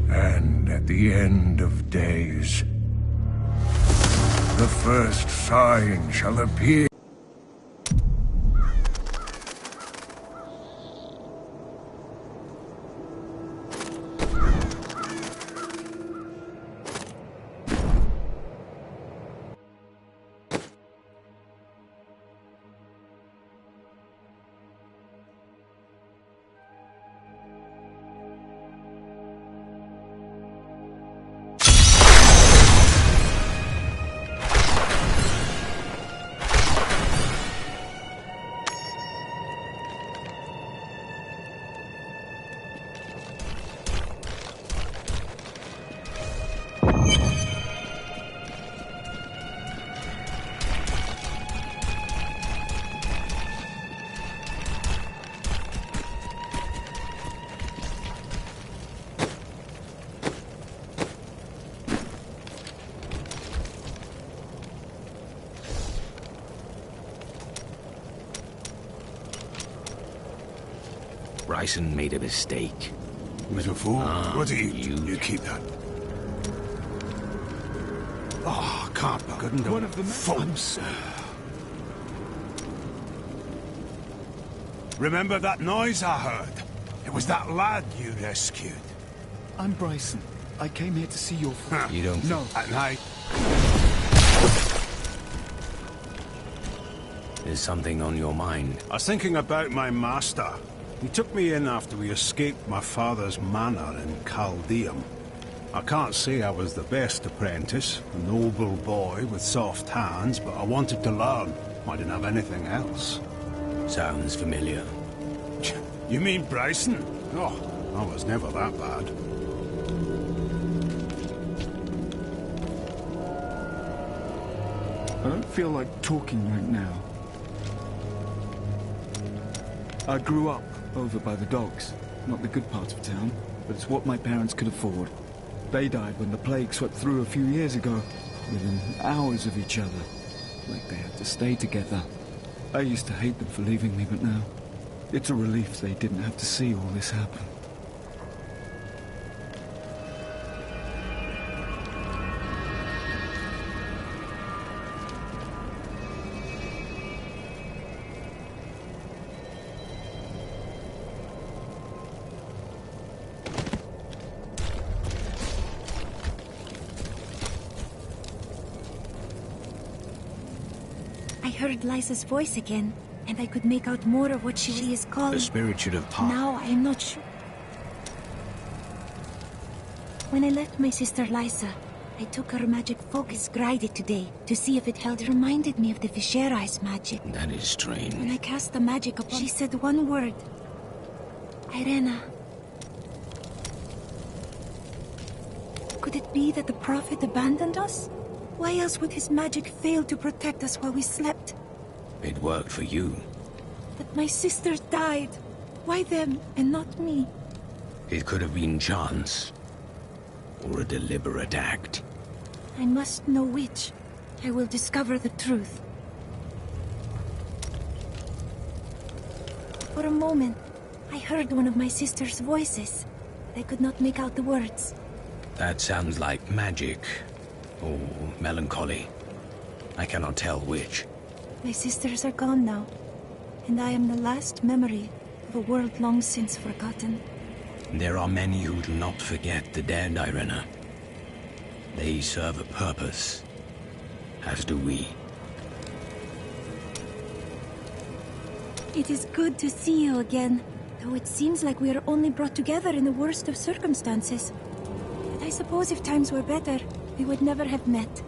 And at the end of days, the first sign shall appear. Bryson made a mistake. He was a fool. What do you keep that? Oh, can't be. Couldn't do. One of the fools. Remember that noise I heard? It was that lad you rescued. I'm Bryson. I came here to see your... You don't... No. At night. There's something on your mind. I was thinking about my master. He took me in after we escaped my father's manor in Chaldeum. I can't say I was the best apprentice, a noble boy with soft hands, but I wanted to learn. I didn't have anything else. Sounds familiar. You mean Bryson? Oh, I was never that bad. I don't feel like talking right now. I grew up over by the docks. Not the good part of town, but it's what my parents could afford. They died when the plague swept through a few years ago, within hours of each other. Like they had to stay together. I used to hate them for leaving me, but now, it's a relief they didn't have to see all this happen. I heard Lysa's voice again, and I could make out more of what she is calling. The spirit should have passed. Now I am not sure. When I left my sister Lysa, I took her magic focus guided today to see if it held reminded me of the Viserys magic. That is strange. When I cast the magic upon she said one word. Irena. Could it be that the prophet abandoned us? Why else would his magic fail to protect us while we slept? It worked for you. But my sisters died. Why them and not me? It could have been chance. Or a deliberate act. I must know which. I will discover the truth. For a moment, I heard one of my sister's voices. I could not make out the words. That sounds like magic. Or melancholy. I cannot tell which. My sisters are gone now, and I am the last memory of a world long since forgotten. There are many who do not forget the dead, Irena. They serve a purpose, as do we. It is good to see you again, though it seems like we are only brought together in the worst of circumstances. But I suppose if times were better, we would never have met.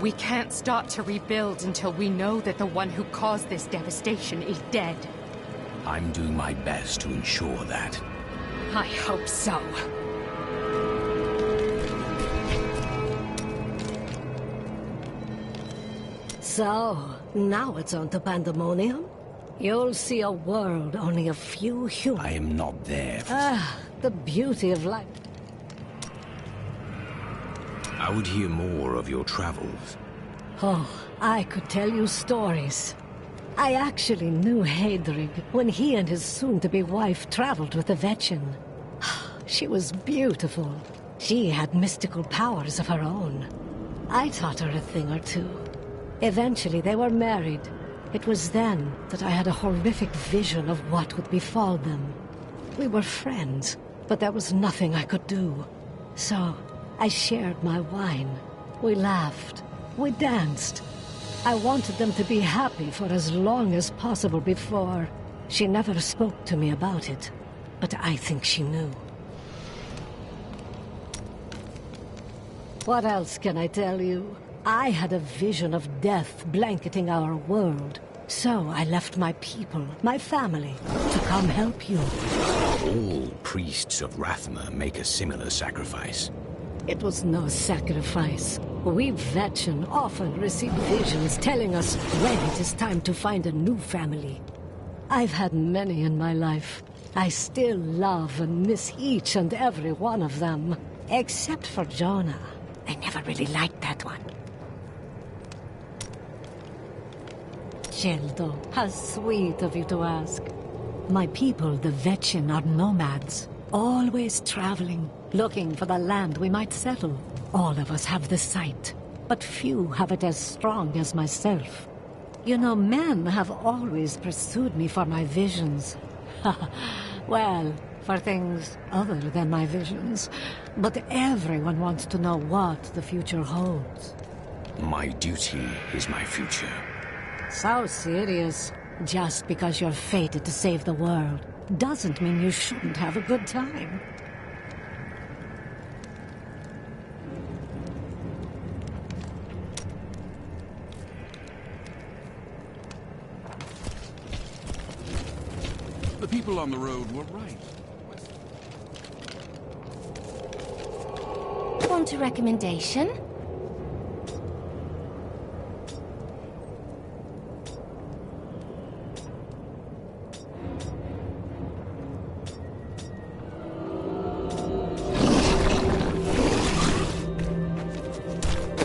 We can't start to rebuild until we know that the one who caused this devastation is dead. I'm doing my best to ensure that. I hope so. So, now it's on to pandemonium? You'll see a world only a few humans... I am not there. The beauty of life. I would hear more of your travels. Oh, I could tell you stories. I actually knew Hadrig when he and his soon-to-be wife traveled with the Vetchin. She was beautiful. She had mystical powers of her own. I taught her a thing or two. Eventually, they were married. It was then that I had a horrific vision of what would befall them. We were friends, but there was nothing I could do. So, I shared my wine. We laughed. We danced. I wanted them to be happy for as long as possible before. She never spoke to me about it, but I think she knew. What else can I tell you? I had a vision of death blanketing our world. So I left my people, my family, to come help you. All priests of Rathma make a similar sacrifice. It was no sacrifice. We Vetchin often receive visions telling us when it is time to find a new family. I've had many in my life. I still love and miss each and every one of them. Except for Jonah. I never really liked that one. Geldo, how sweet of you to ask. My people, the Vetchin, are nomads. Always traveling, looking for the land we might settle. All of us have the sight, but few have it as strong as myself. You know, men have always pursued me for my visions. Well, for things other than my visions. But everyone wants to know what the future holds. My duty is my future. So serious. Just because you're fated to save the world doesn't mean you shouldn't have a good time. The people on the road were right. Want a recommendation?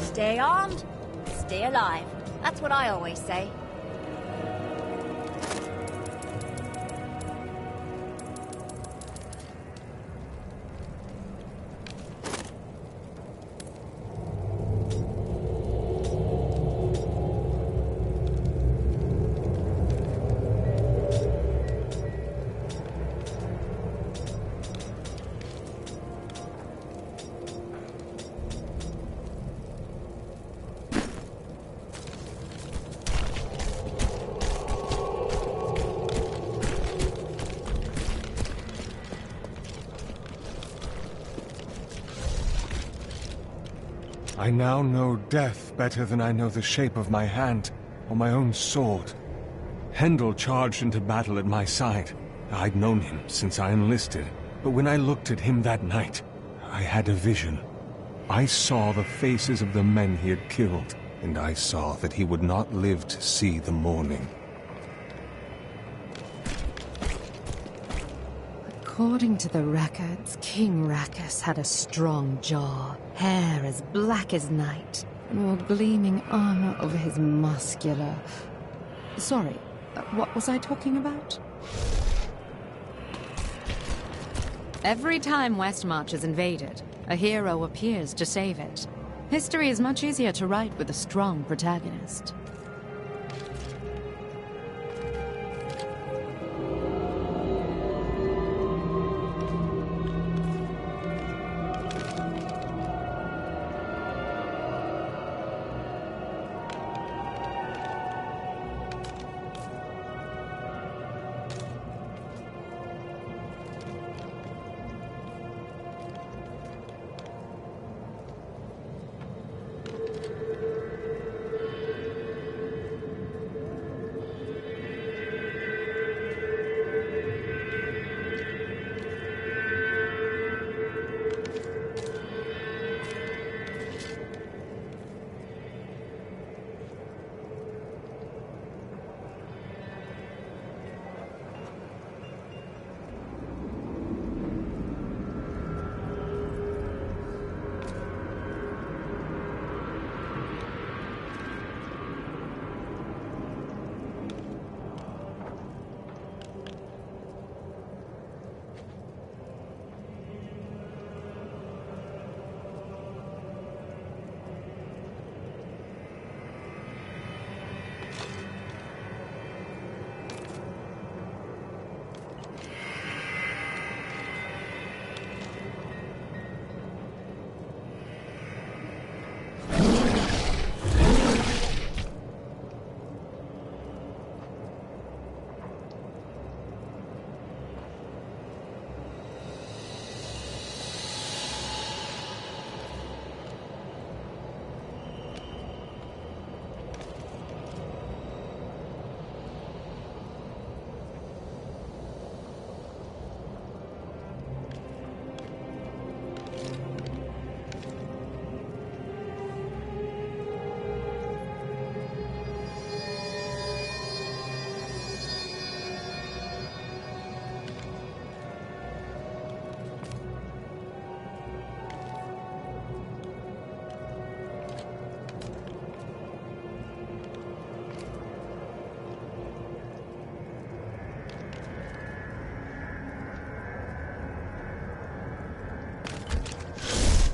Stay armed, stay alive. That's what I always say. I now know death better than I know the shape of my hand or my own sword. Hendel charged into battle at my side. I'd known him since I enlisted, but when I looked at him that night, I had a vision. I saw the faces of the men he had killed, and I saw that he would not live to see the morning. According to the records, King Rakus had a strong jaw, hair as black as night, and wore gleaming armor over his muscular... Sorry, what was I talking about? Every time Westmarch is invaded, a hero appears to save it. History is much easier to write with a strong protagonist.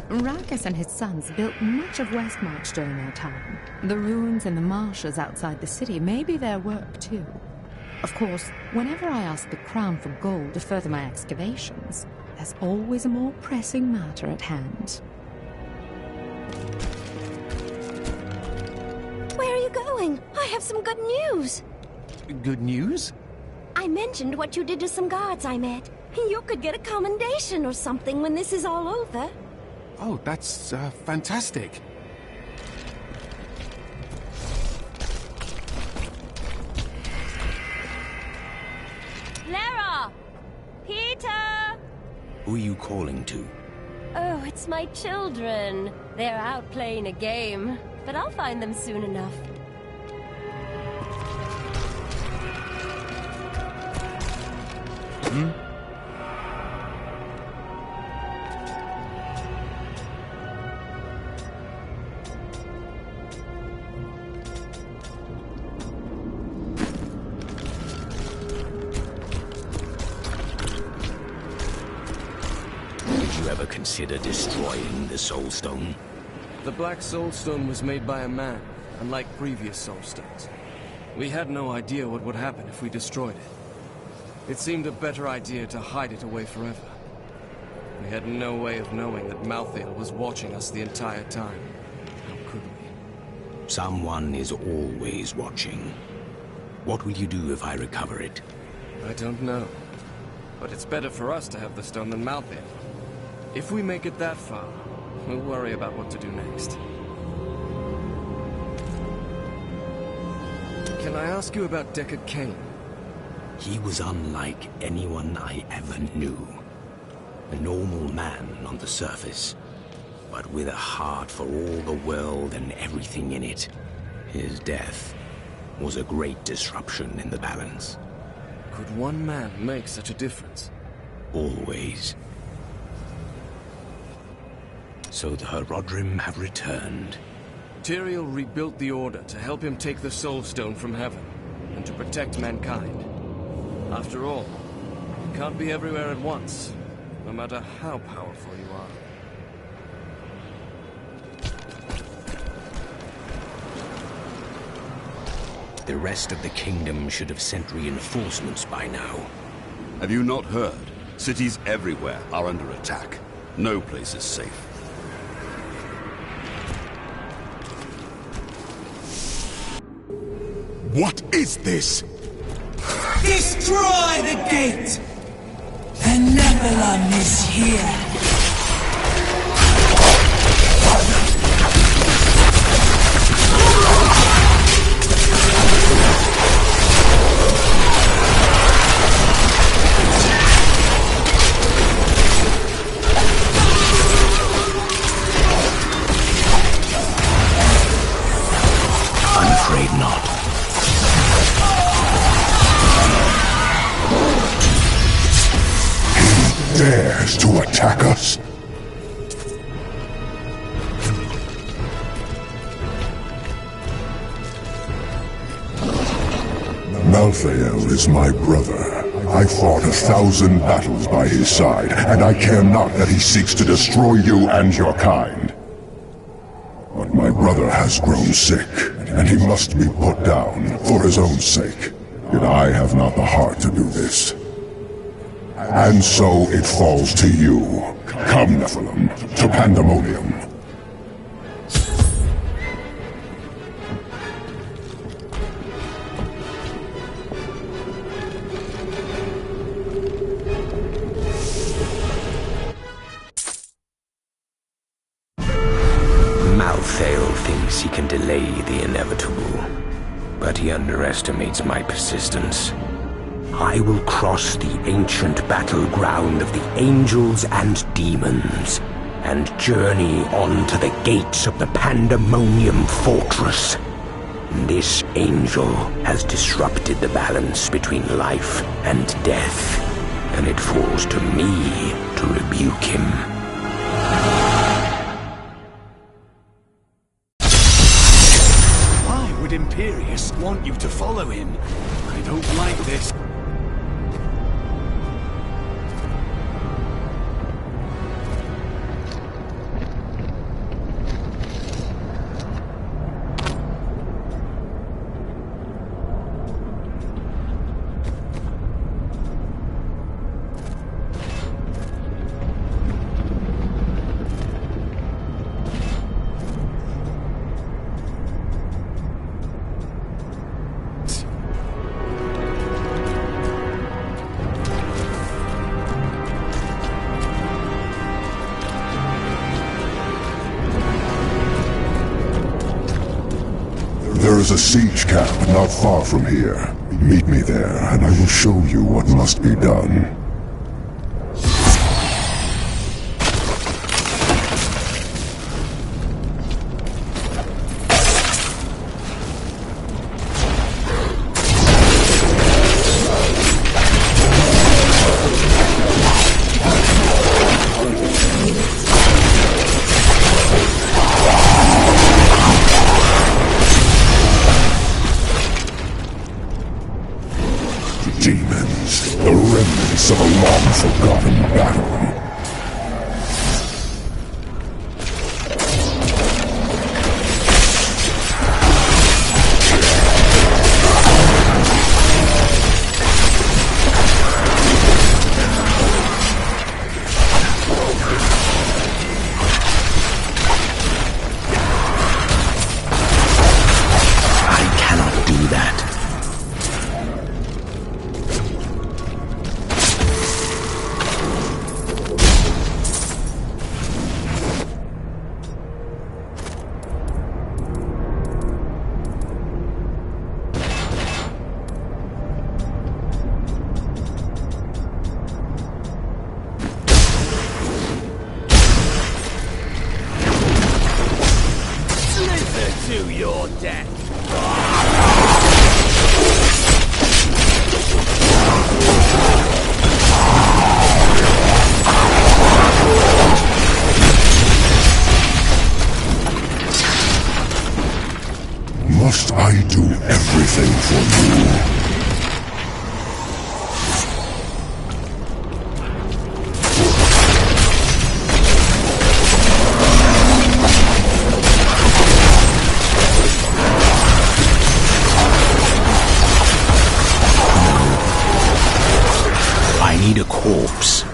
Rakus and his sons built much of Westmarch during their time. The ruins and the marshes outside the city may be their work too. Of course, whenever I ask the Crown for gold to further my excavations, there's always a more pressing matter at hand. Where are you going? I have some good news. Good news? I mentioned what you did to some guards I met. You could get a commendation or something when this is all over. Oh, that's fantastic. Lara! Peter! Who are you calling to? Oh, it's my children. They're out playing a game, but I'll find them soon enough. Did you ever consider destroying the Soul Stone? The Black Soul Stone was made by a man, unlike previous Soul Stones. We had no idea what would happen if we destroyed it. It seemed a better idea to hide it away forever. We had no way of knowing that Malthael was watching us the entire time. How could we? Someone is always watching. What will you do if I recover it? I don't know. But it's better for us to have the stone than Malthael. If we make it that far, we'll worry about what to do next. Can I ask you about Deckard Cain? He was unlike anyone I ever knew. A normal man on the surface, but with a heart for all the world and everything in it. His death was a great disruption in the balance. Could one man make such a difference? Always. So the Herodrim have returned. Tyrael rebuilt the Order to help him take the Soul Stone from heaven, and to protect mankind. After all, you can't be everywhere at once, no matter how powerful you are. The rest of the kingdom should have sent reinforcements by now. Have you not heard? Cities everywhere are under attack. No place is safe. What is this? Destroy the gate! The Nebulon is here! I'm afraid not. Dares to attack us? Malthael is my brother. I fought 1,000 battles by his side, and I care not that he seeks to destroy you and your kind. But my brother has grown sick, and he must be put down for his own sake. Yet I have not the heart to do this. And so it falls to you. Come, Nephilim, to Pandemonium. Malthael thinks he can delay the inevitable, but he underestimates my persistence. I will cross the ancient battleground of the angels and demons, and journey on to the gates of the Pandemonium Fortress. This angel has disrupted the balance between life and death, and it falls to me to rebuke him. Why would Imperius want you to follow him? I don't like this. There's a siege camp not far from here. Meet me there, and I will show you what must be done. Demons, the remnants of a long-forgotten battle. I cannot do that. To your death. Must I do everything for you? I need a corpse.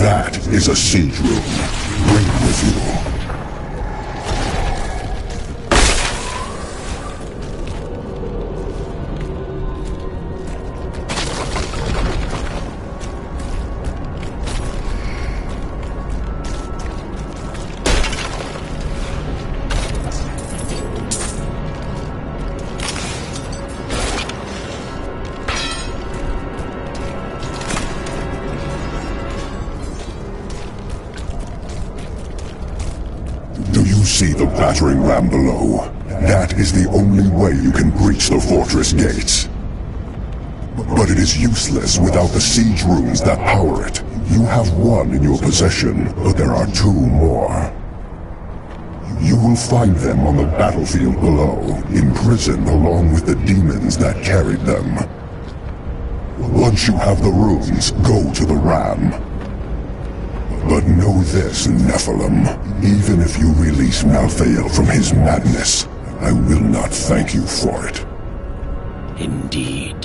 That is a siege room. Bring it with you. Do you see the battering ram below? That is the only way you can breach the fortress gates. But it is useless without the siege rooms that power it. You have one in your possession, but there are two more. You will find them on the battlefield below, imprisoned along with the demons that carried them. Once you have the rooms, go to the ram. But know this, Nephilim. Even if you release Malthael from his madness, I will not thank you for it. Indeed.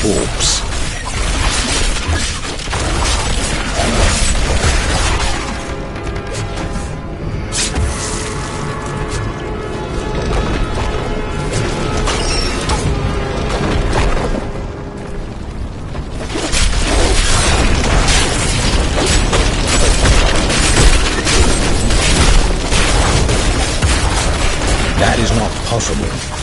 corpse. That is not possible.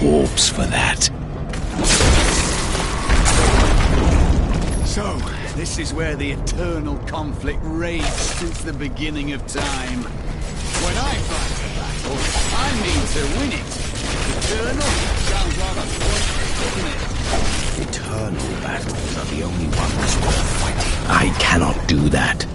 corpse for that. So, this is where the eternal conflict raged since the beginning of time. When I fight a battle, I mean to win it. Eternal sounds rather pointless, doesn't it? Eternal battles are the only ones worth fighting. I cannot do that.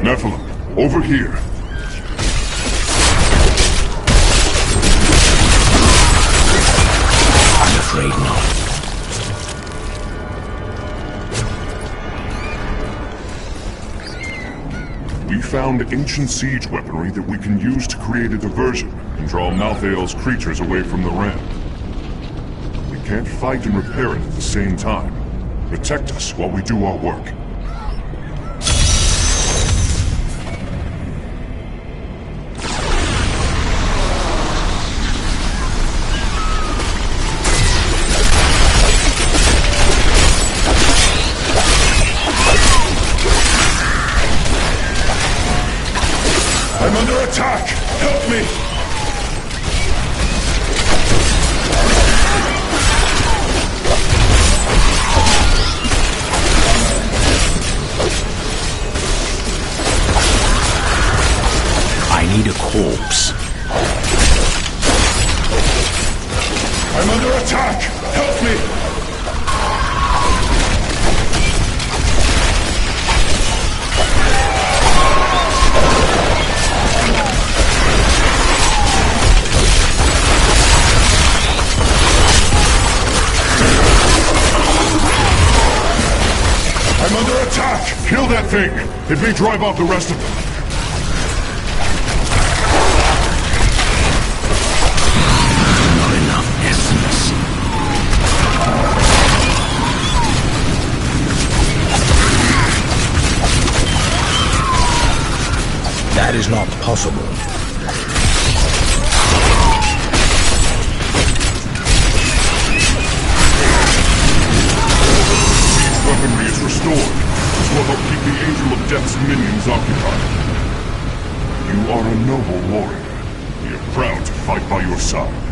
Nephilim, over here. I'm afraid not. We found ancient siege weaponry that we can use to create a diversion and draw Malthael's creatures away from the Ram. We can't fight and repair it at the same time. Protect us while we do our work. I'm under attack! Help me! I need a corpse. I'm under attack! Help me! I'm under attack! Kill that thing! It may drive off the rest of them. Not enough essence. That is not possible. Weaponry is restored. This will help keep the Angel of Death's minions occupied. You are a noble warrior. We are proud to fight by your side.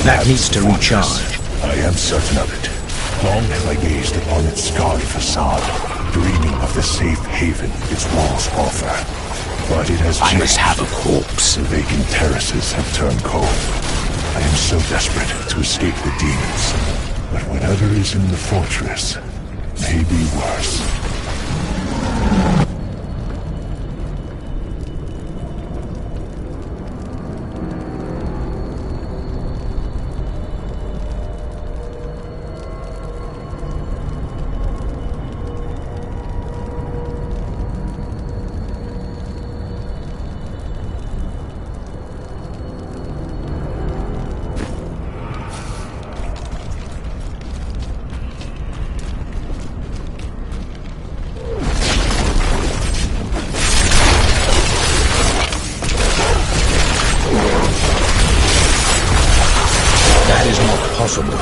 That needs to recharge. I am certain of it. Long have I gazed upon its scarred facade, dreaming of the safe haven its walls offer. But it has changed. I must have a corpse. The vacant terraces have turned cold. I am so desperate to escape the demons. But whatever is in the fortress may be worse. That is not possible.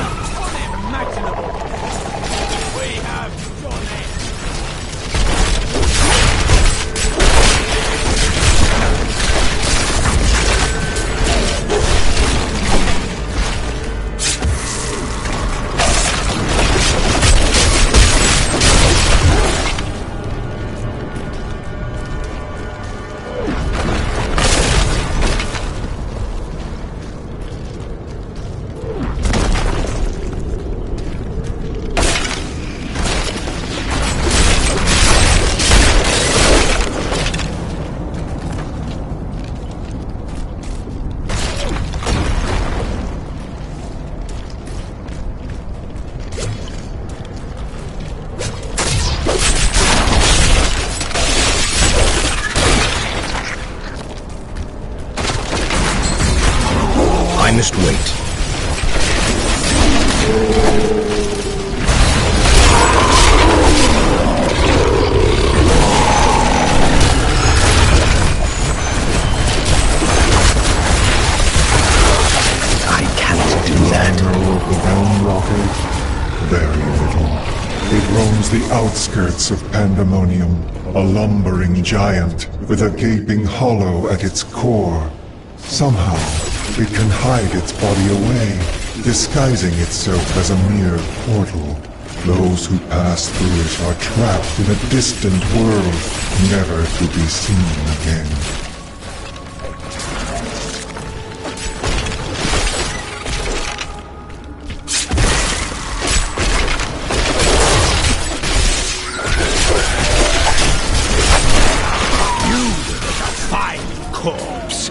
I must wait. I cannot do that. Very little. It roams the outskirts of Pandemonium, a lumbering giant with a gaping hollow at its core. Somehow, it can hide its body away, disguising itself as a mere portal. Those who pass through it are trapped in a distant world, never to be seen again. Corpse.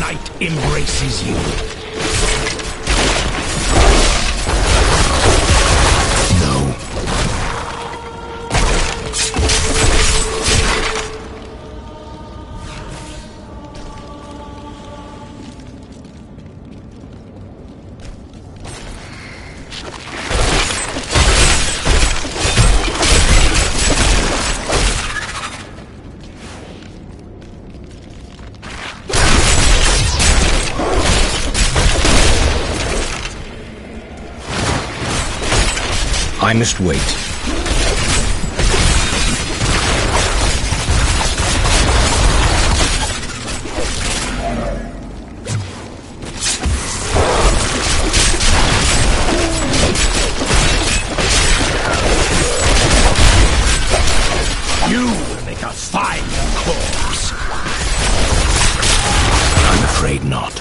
night embraces you. No. I must wait. You will make a fine corpse. I'm afraid not.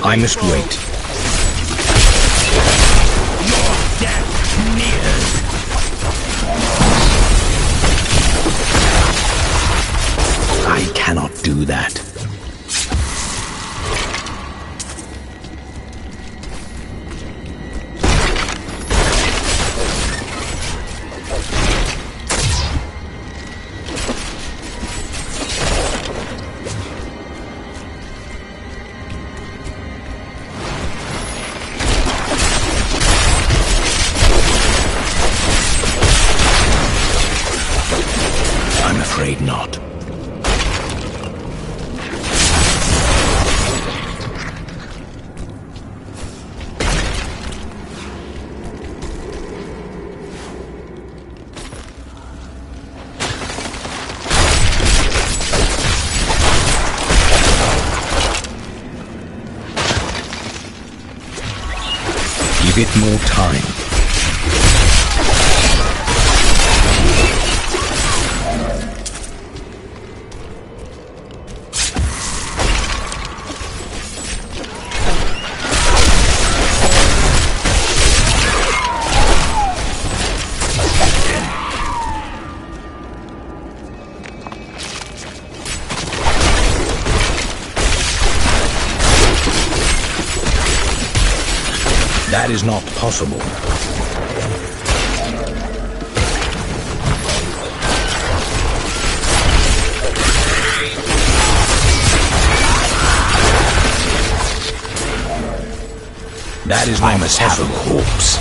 I must wait. Your death nears. I cannot do that. I'm afraid not. Give it more time. That is not possible. That is not possible. Corpse.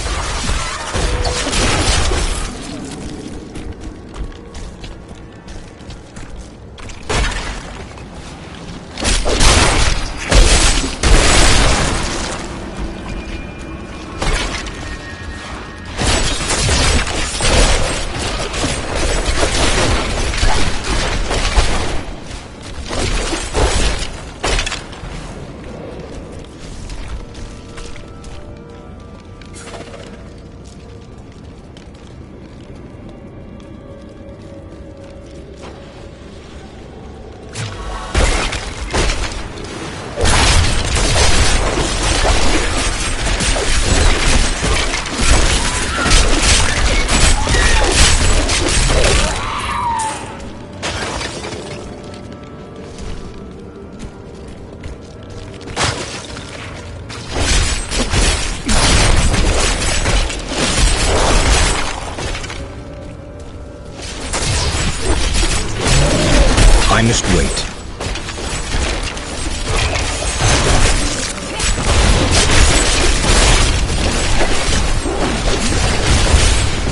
I must wait.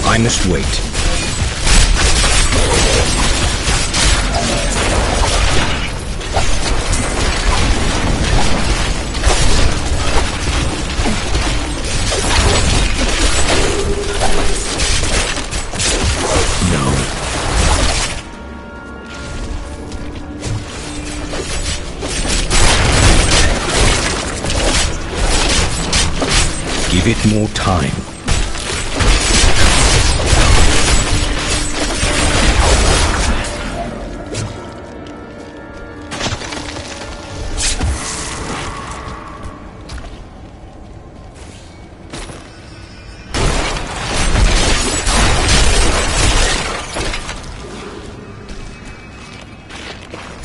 I must wait. Give it more time.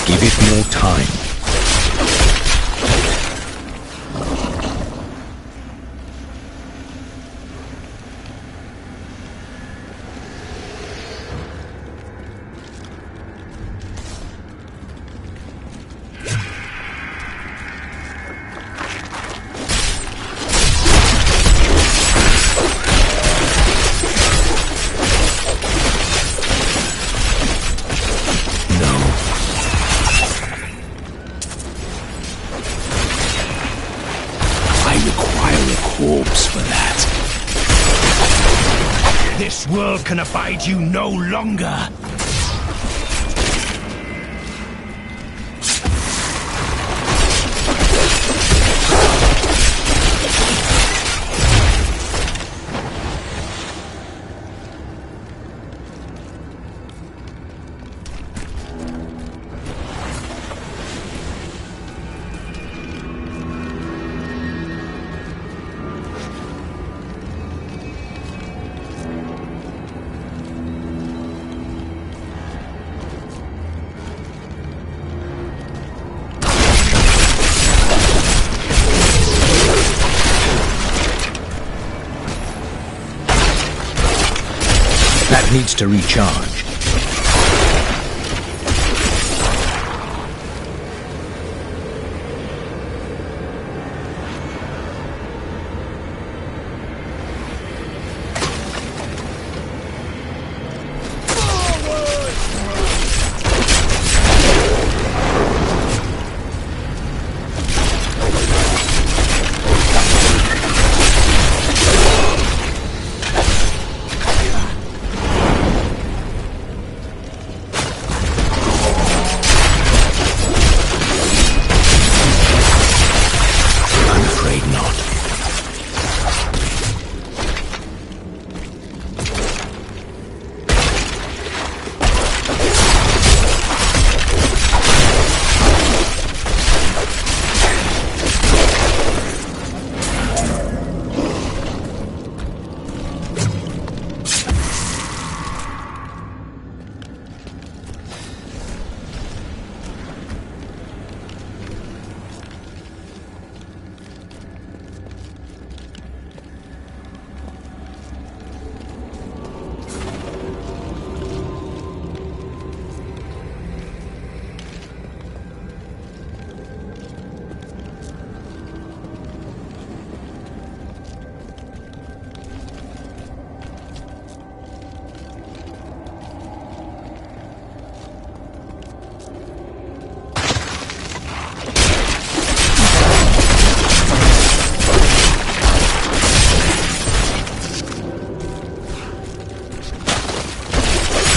Give it more time. This world can abide you no longer! That needs to recharge.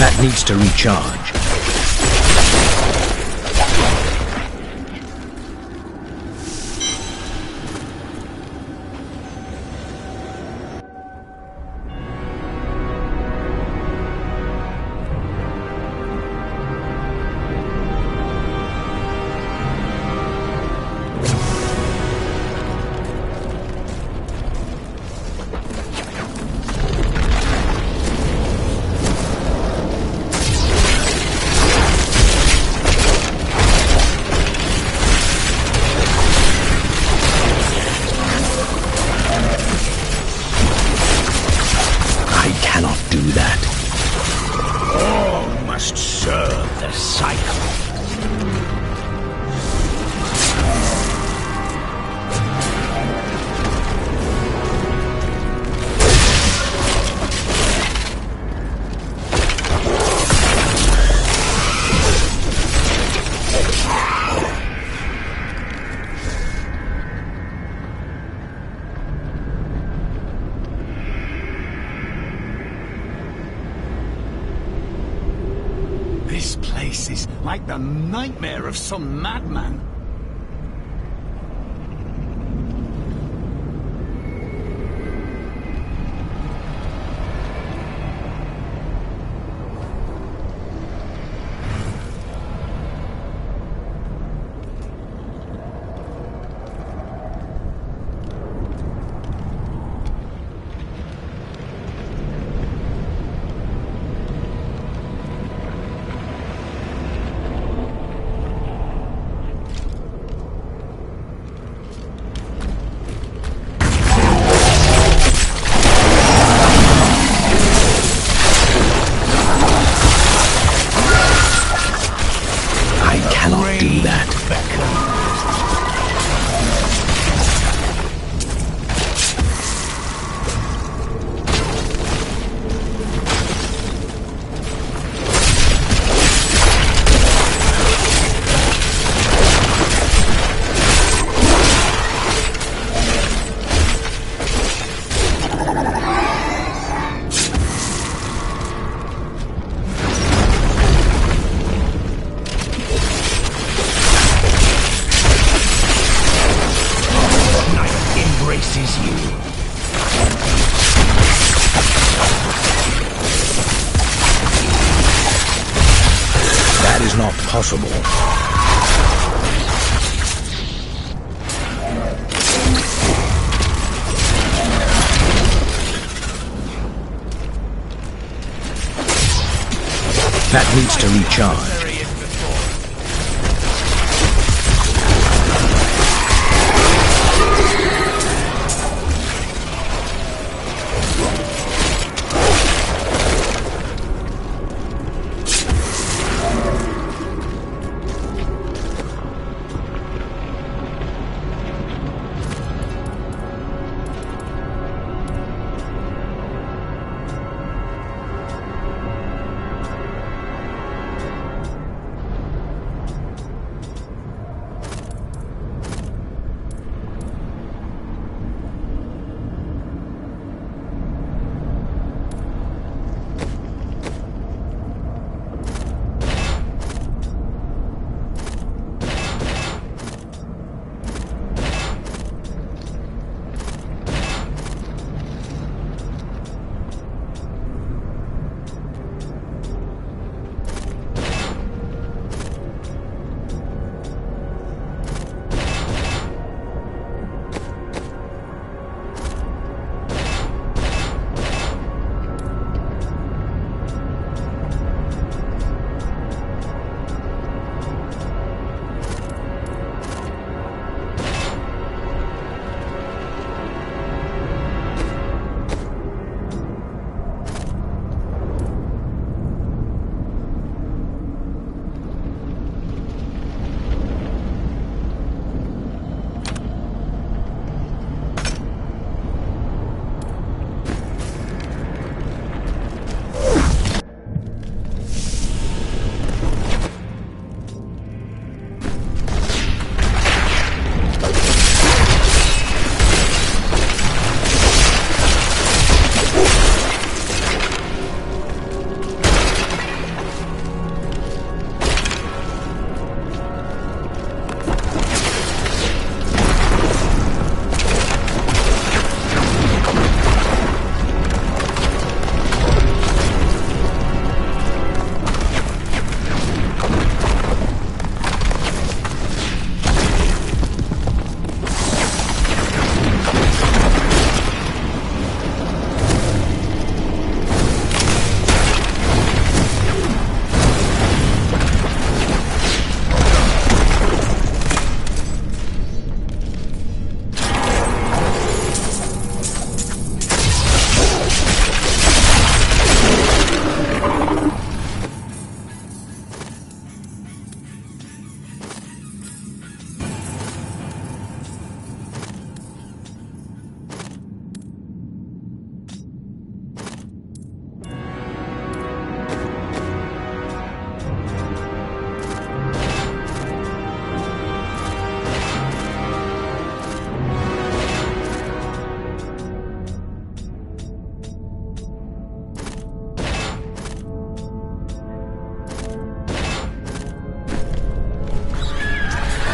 That needs to recharge. This place is like the nightmare of some madman. beckons. That is not possible. That needs to recharge.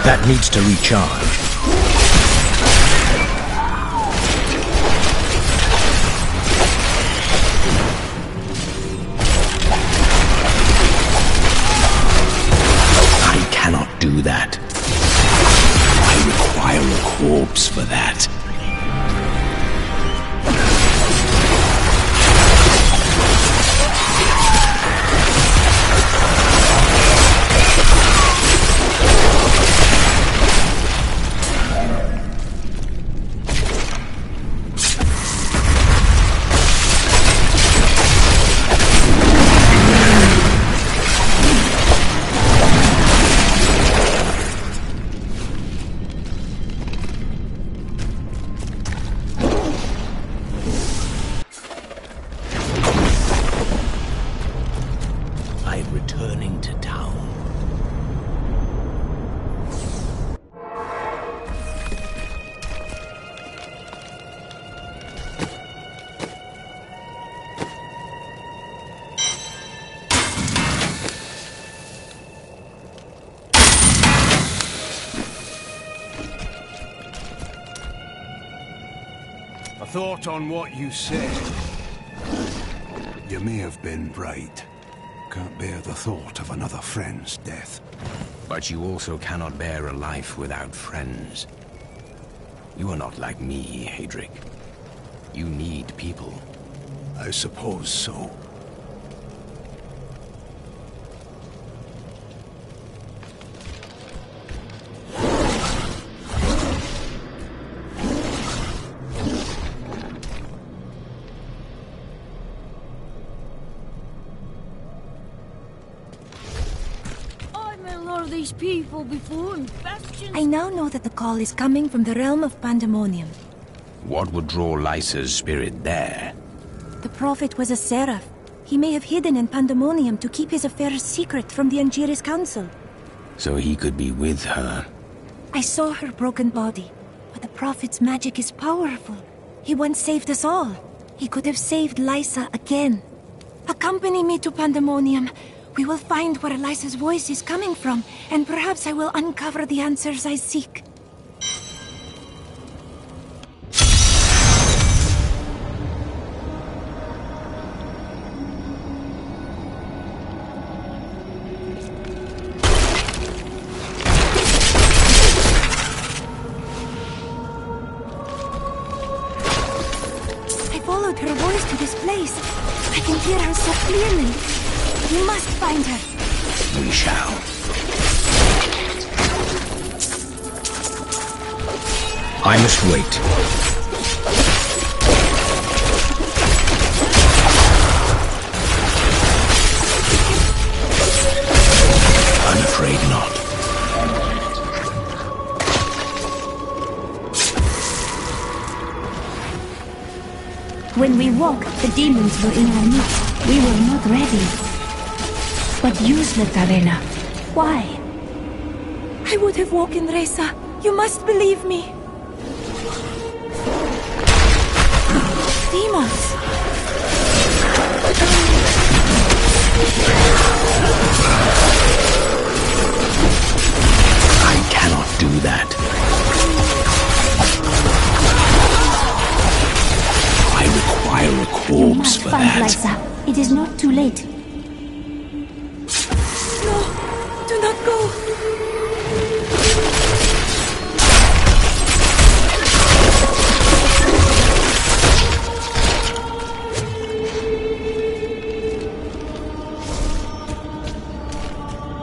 That needs to recharge. I cannot do that. I require a corpse for that. thought on what you said. You may have been right. Can't bear the thought of another friend's death. But you also cannot bear a life without friends. You are not like me, Hadric. You need people. I suppose so. These people before in bastions. I now know that the call is coming from the realm of Pandemonium. What would draw Lysa's spirit there? The prophet was a seraph. He may have hidden in Pandemonium to keep his affairs secret from the Angiris Council. So he could be with her. I saw her broken body, but the prophet's magic is powerful. He once saved us all. He could have saved Lysa again. Accompany me to Pandemonium. We will find where Lysa's voice is coming from, and perhaps I will uncover the answers I seek. I followed her voice to this place. I can hear her so clearly. We must find her. We shall. I must wait. I'm afraid not. When we woke, the demons were in our midst. We were not ready. But you slept, Arena. Why? I would have woken Reza. You must believe me. Demons. I cannot do that. I require a corpse for that. You must find Lysa. It is not too late. Do not go!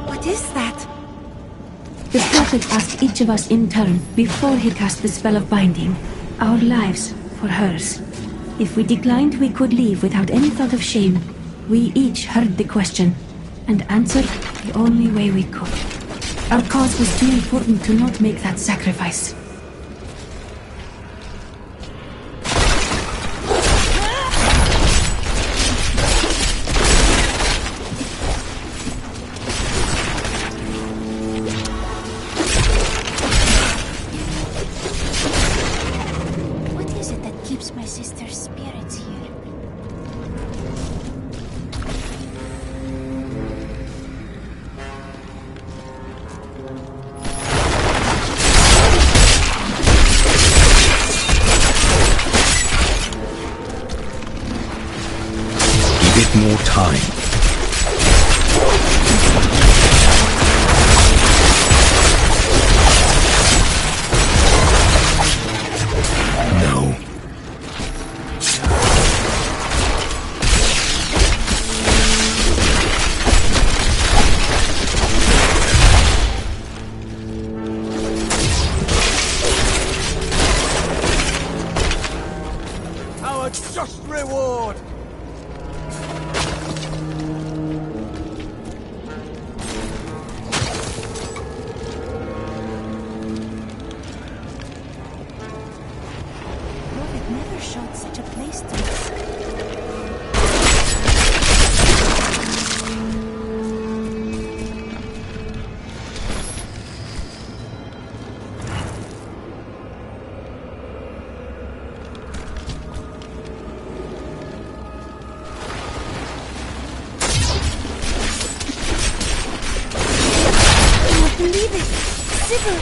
What is that? The prophet asked each of us in turn, before he cast the spell of binding, our lives for hers. If we declined, we could leave without any thought of shame. We each heard the question, and answered the only way we could. Our cause was too important to not make that sacrifice. What is it that keeps my sister's spirits here? More time. No. Our just reward! Showed such a place to us. I don't believe it! Sybil!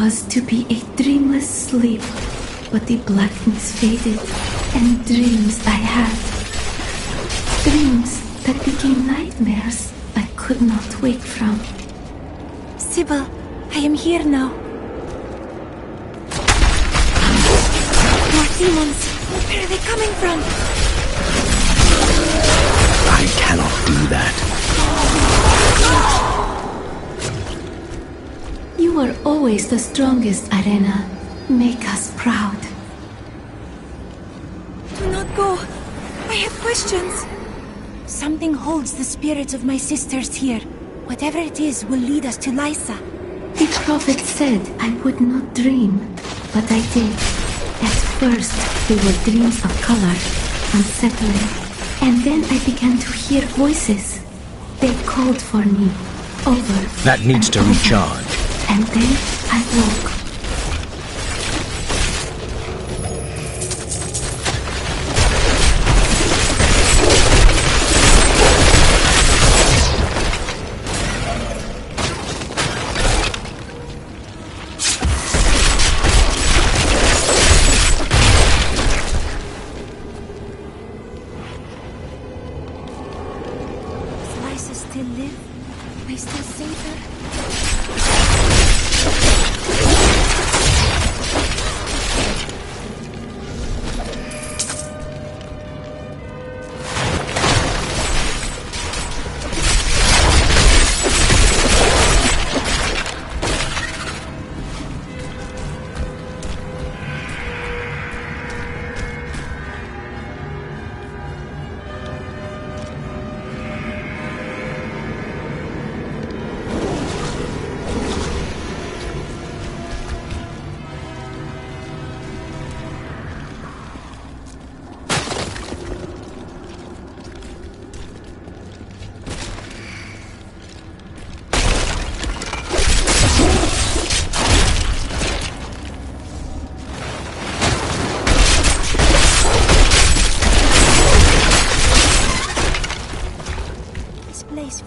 was to be a dreamless sleep, but the blackness faded, and dreams I had. Dreams that became nightmares I could not wake from. Sybil, I am here now. More demons! Where are they coming from? I cannot do that. You are always the strongest, Arena. Make us proud. Do not go. I have questions. Something holds the spirits of my sisters here. Whatever it is will lead us to Lysa. The prophet said I would not dream, but I did. At first, they were dreams of color, unsettling. And then I began to hear voices. They called for me, over. That needs to recharge. And then I woke.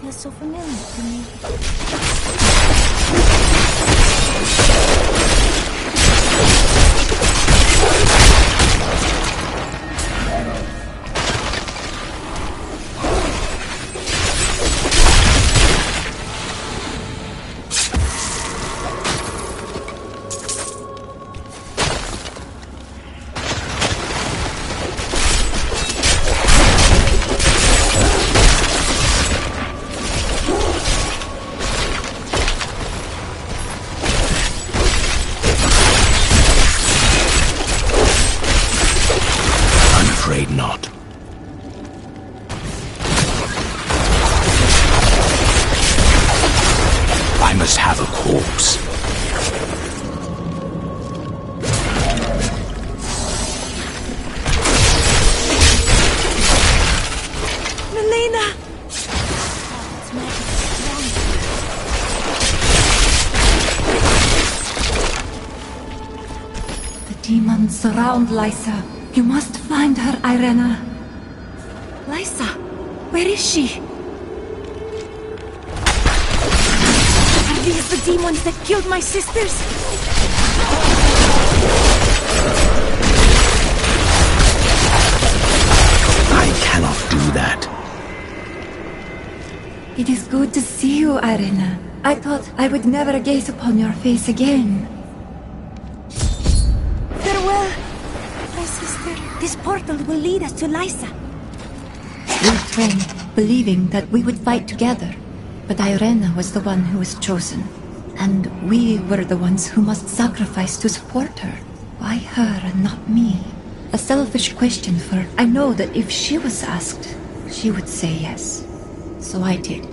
Feels so familiar to me. Not. I must have a corpse. Melina! The demons surround Lysa. You must find her, Irena. Lysa, where is she? Are these the demons that killed my sisters? I cannot do that. It is good to see you, Irena. I thought I would never gaze upon your face again. Farewell, my sister. This portal will lead us to Lysa. We trained, believing that we would fight together. But Irena was the one who was chosen. And we were the ones who must sacrifice to support her. Why her and not me? A selfish question, for I know that if she was asked, she would say yes. So I did.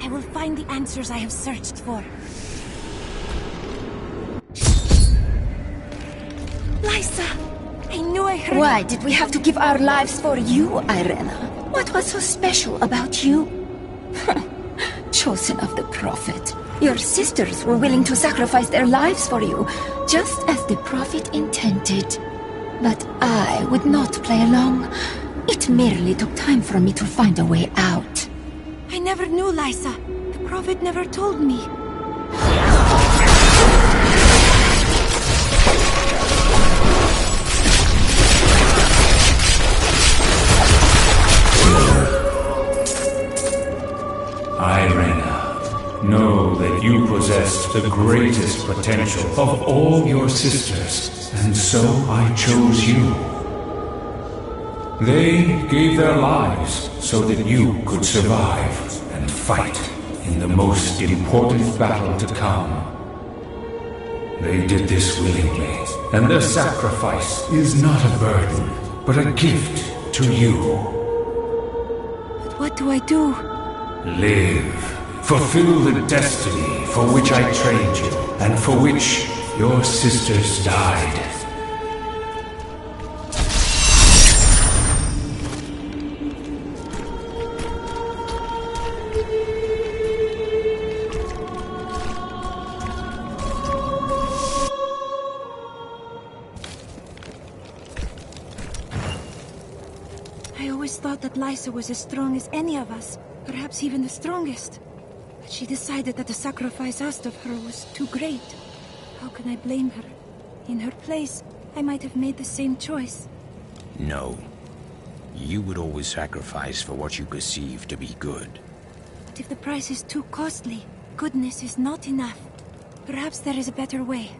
I will find the answers I have searched for. Lysa! I knew I heard... Why did we have to give our lives for you, Irena? What was so special about you? Chosen of the Prophet. Your sisters were willing to sacrifice their lives for you, just as the Prophet intended. But I would not play along. It merely took time for me to find a way out. I never knew, Lysa. The Prophet never told me. You possessed the greatest potential of all your sisters, and so I chose you. They gave their lives so that you could survive and fight in the most important battle to come. They did this willingly, and their sacrifice is not a burden, but a gift to you. But what do I do? Live. Fulfill the destiny for which I trained you, and for which your sisters died. I always thought that Lysa was as strong as any of us, perhaps even the strongest. But she decided that the sacrifice asked of her was too great. How can I blame her? In her place, I might have made the same choice. No. You would always sacrifice for what you perceive to be good. But if the price is too costly, goodness is not enough. Perhaps there is a better way.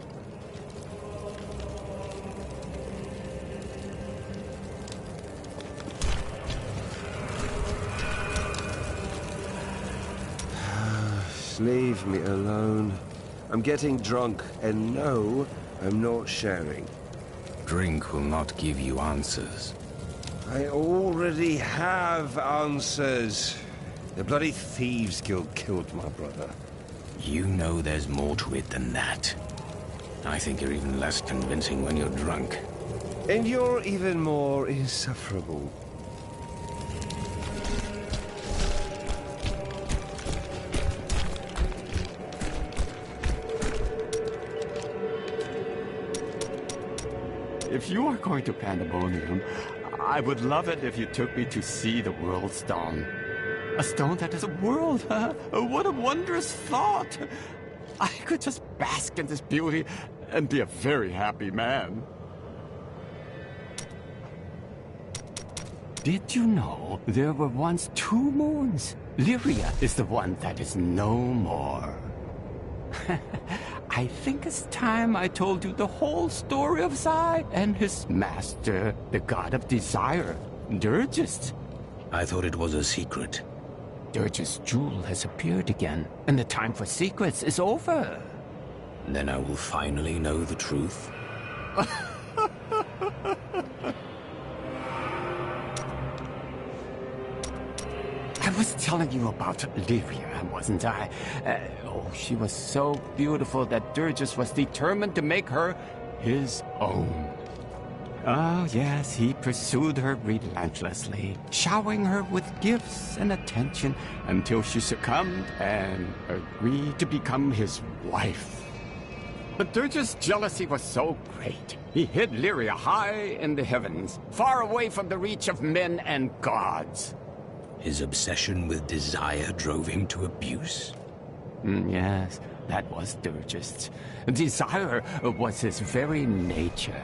Leave me alone. I'm getting drunk, and no, I'm not sharing. Drink will not give you answers. I already have answers. The bloody thieves guild killed my brother. You know there's more to it than that. I think you're even less convincing when you're drunk. And you're even more insufferable. If you are going to Pandemonium, I would love it if you took me to see the World Stone. A stone that is a world, huh? What a wondrous thought! I could just bask in this beauty and be a very happy man. Did you know there were once 2 moons? Lyria is the one that is no more. I think it's time I told you the whole story of Zai and his master, the god of desire, Dirgist. I thought it was a secret. Dirgist's jewel has appeared again, and the time for secrets is over. Then I will finally know the truth. I was telling you about Lyria, wasn't I? She was so beautiful that Dirgist was determined to make her his own. Oh, yes, he pursued her relentlessly, showering her with gifts and attention until she succumbed and agreed to become his wife. But Dirgist's jealousy was so great, he hid Lyria high in the heavens, far away from the reach of men and gods. His obsession with desire drove him to abuse? Yes, that was Dirgist's. Desire was his very nature.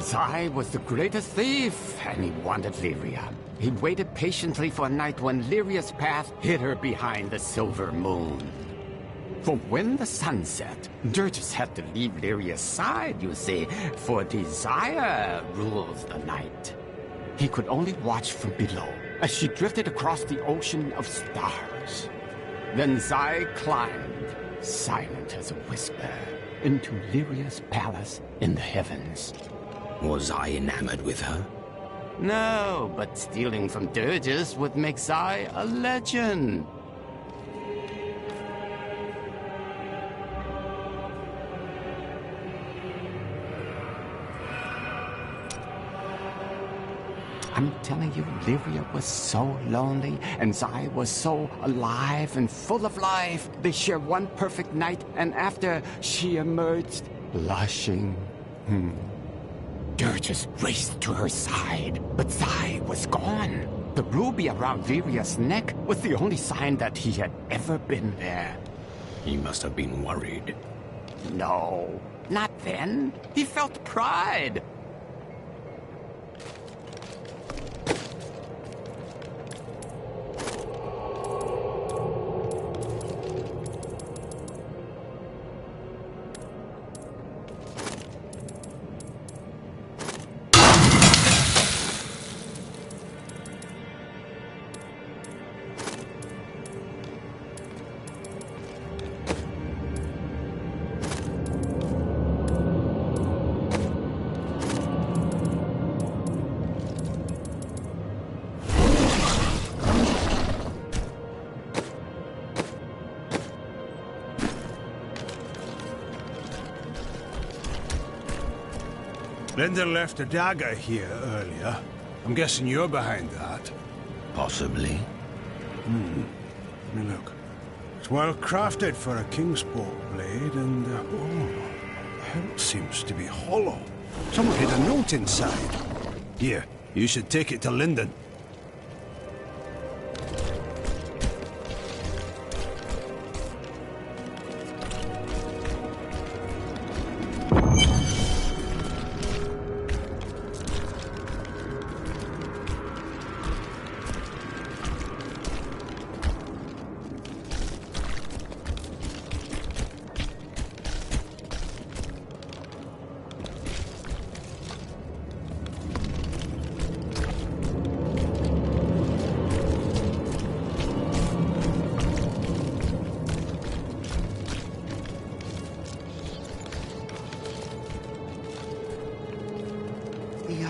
Zai was the greatest thief, and he wanted Lyria. He waited patiently for a night when Lyria's path hid her behind the silver moon. For when the sun set, Dirgist had to leave Lyria's side, you see, for desire rules the night. He could only watch from below, as she drifted across the ocean of stars. Then Zai climbed, silent as a whisper, into Lyria's palace in the heavens. Was I enamored with her? No, but stealing from Dirgist would make Zai a legend. I'm telling you, Lyria was so lonely, and Zai was so alive and full of life. They shared one perfect night, and after, she emerged, blushing. Dirgist raced to her side, but Zai was gone. The ruby around Lyria's neck was the only sign that he had ever been there. He must have been worried. No, not then. He felt pride. Linda left a dagger here earlier. I'm guessing you're behind that. Possibly. Let me look. It's well crafted for a Kingsport blade, and the hilt seems to be hollow. Someone hid a note inside. Here, you should take it to Lyndon.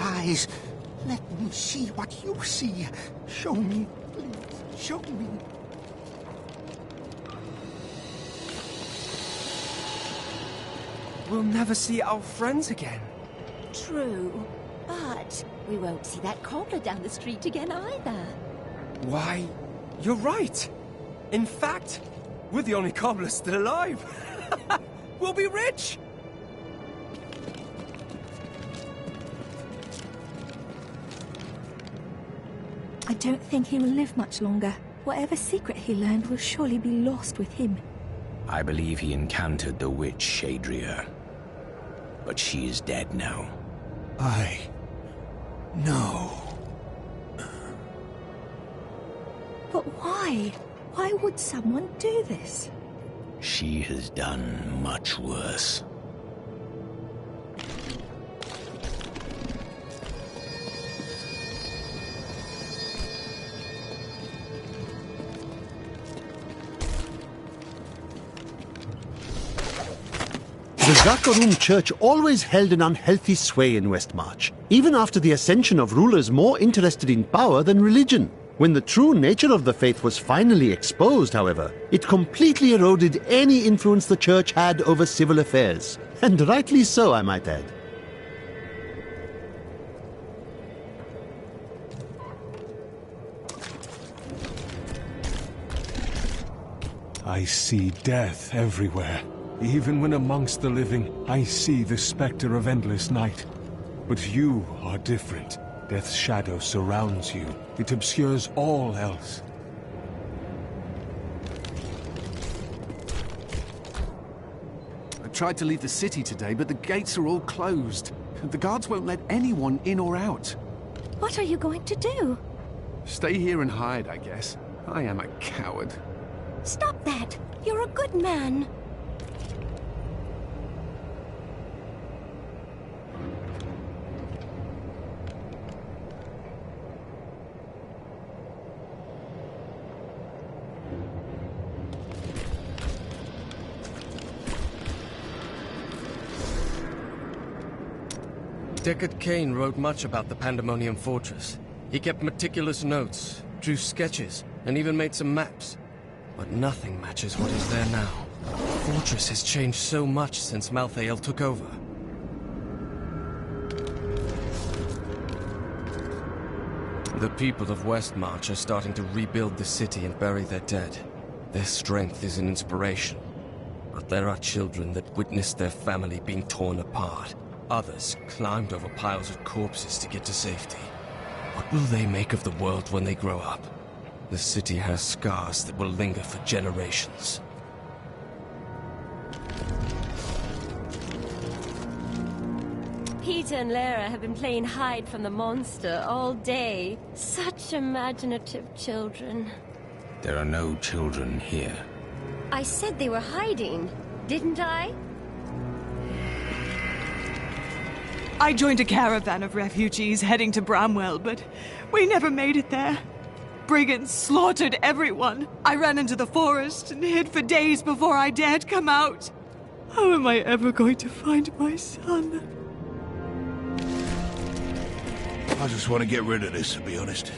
Eyes. Let me see what you see. Show me, please. Show me. We'll never see our friends again. True, but we won't see that cobbler down the street again either. Why, you're right. In fact, we're the only cobblers still alive. We'll be rich! I don't think he will live much longer. Whatever secret he learned will surely be lost with him. I believe he encountered the witch Shadria. But she is dead now. No. But why? Why would someone do this? She has done much worse. The Zakarum Church always held an unhealthy sway in Westmarch, even after the ascension of rulers more interested in power than religion. When the true nature of the faith was finally exposed, however, it completely eroded any influence the church had over civil affairs. And rightly so, I might add. I see death everywhere. Even when amongst the living, I see the specter of endless night. But you are different. Death's shadow surrounds you. It obscures all else. I tried to leave the city today, but the gates are all closed. The guards won't let anyone in or out. What are you going to do? Stay here and hide, I guess. I am a coward. Stop that! You're a good man. Deckard Cain wrote much about the Pandemonium Fortress. He kept meticulous notes, drew sketches, and even made some maps. But nothing matches what is there now. The fortress has changed so much since Malthael took over. The people of Westmarch are starting to rebuild the city and bury their dead. Their strength is an inspiration. But there are children that witnessed their family being torn apart. Others climbed over piles of corpses to get to safety. What will they make of the world when they grow up? The city has scars that will linger for generations. Peter and Lara have been playing hide from the monster all day. Such imaginative children. There are no children here. I said they were hiding, didn't I? I joined a caravan of refugees heading to Bramwell, but we never made it there. Brigands slaughtered everyone. I ran into the forest and hid for days before I dared come out. How am I ever going to find my son? I just want to get rid of this, to be honest.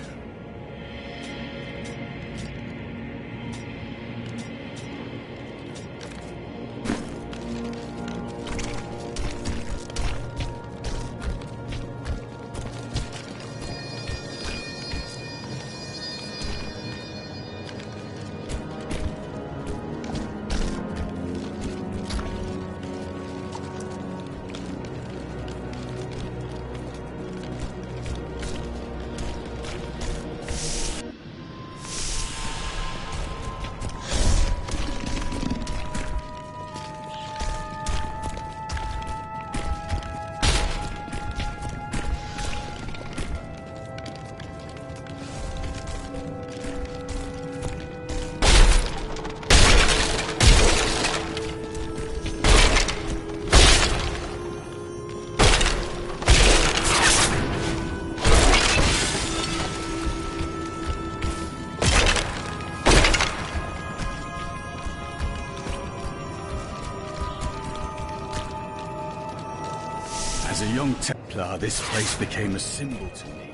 As a young Templar, this place became a symbol to me.